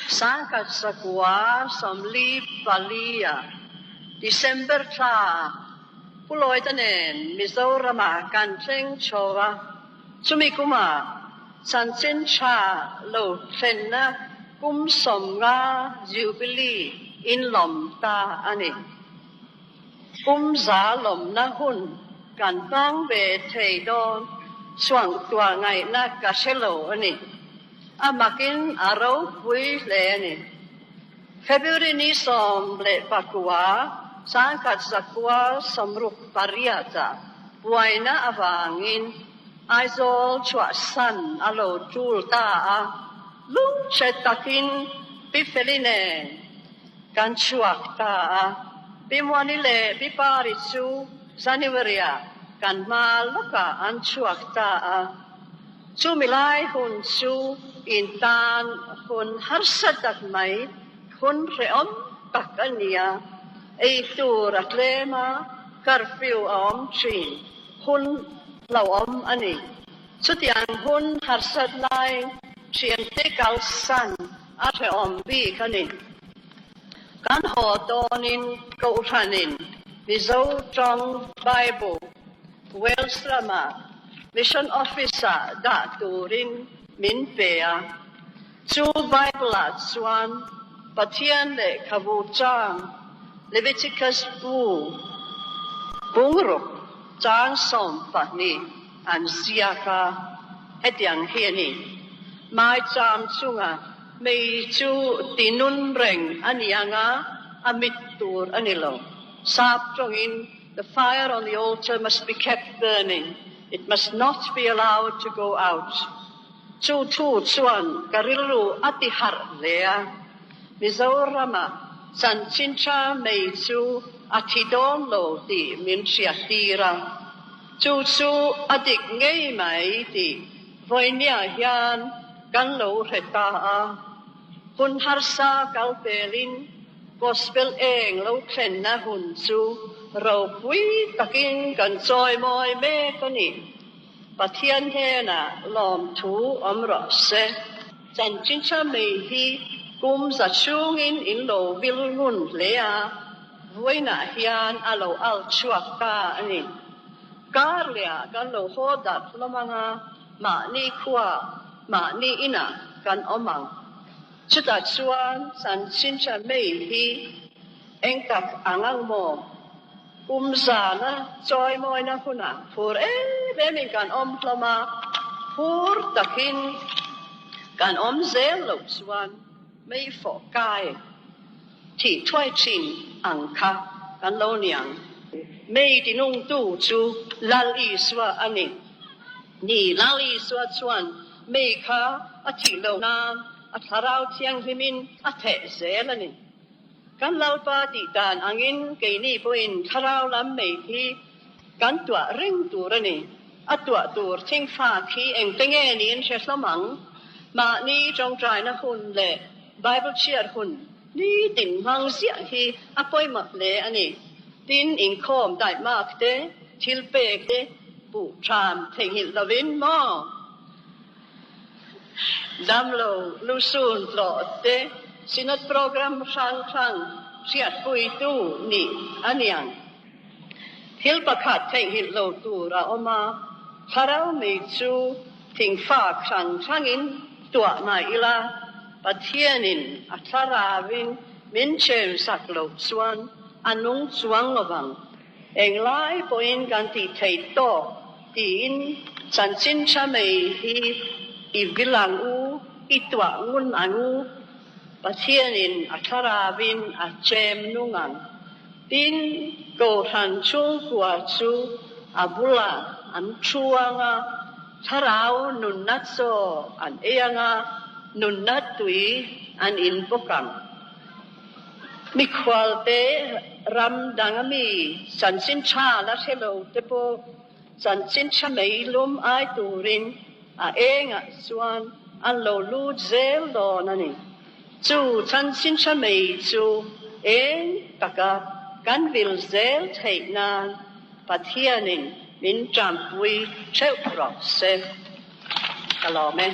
Sangkat sakwa somli palia December cha puloi tanen Mizoram kan cheng chowa sumikuma sanchen cha lo thenna kum somga jubilee in lom ta ani kum za lom na hun kan bang be thei don swang tua ngai na ka shelo ani amakin aro pui le ani February ni som le pakua sangkat sakwa somruk pariata buaina avangin aizol chua san alo tulta a lung chetakin pifeline kan chuak ta a bimwani le biparichu Januarya kan maloka an chuak ta a chu milai hun chu intan hun harsatak mai hun reom takania ei tur atlema curfew om chin hun lawom ani chutiang hun harsat lai chiam te kal san atre om bi kani kan ho tonin ko thanin mizo trong bible welsrama mission officer da turin min pea chu bible at swan pathian le khavu chang Leviticus bungruk chang som pani an siaka hetiang hiani mai cham chunga mei chu tinun reng anianga amit tur anilo sap chongin the fire on the altar must be kept burning. It must not be allowed to go out. Chu chuan karilu atihar lea Mizorama san chincha mei chu atidon lo ti min siatira chu adik ngei mai ti voinia hian kan lo reta a hun harsa kalpelin gospel eng lo thlen na hun chu ro pui takin kan choi moi me kani pathian he na lom thu omro se san chincha mei hi kum za chungin in lo vilngun lea voina hian alo al chuak ta ani karlia kan lo hodat lomanga ma ni khwa ma ni ina kan omang chuta chuan san chincha mei hi engkak angang mo kum za na choi moi na huna phur be min kan om hloma phur takin kan om zel lo chuan mei phổ cai thì thoai chin ang kha kan lo niang mei ti nung tu chu lal i swa ani ni lal i swa chuan mei kha a thi lo na a tharau thiang himin a the zel ani kan lau pa ti dan angin ke ni poin tharau lam mei hi kan tua ring tur ani a tua tur thing fa khi eng tenge ni in she samang ma ni trong trai na hun le Bible cheer hun ni tin mang sia hi apoi mak le ani tin in khom dai mak te thil pe te pu tram theng hil lovin mo dam lo lu sun lo te sinat program sang siat pui tu ni aniang thil pakhat theng hil lo tu ra oma tharau me chu thing fa sang in tua mai ila pathianin atharavin min chen saklo chuan anung chuang lowang englai poin kan ti thei to tin chan chin cha mei hi ibilang u itwa ngun anu pathianin atharavin a chem nungang tin ko than chung kwa chu abula an chuanga tharau nun nat so an eanga nun nat tui an in pokam mi khwal te ram dangami san sin cha la thelo te po san sin cha mei lum ai turin a enga chuan an lo lu zel do nani chu san sin cha mei chu eng taka kan vil zel thei nan pathianin min tram pui cheu pro se kalome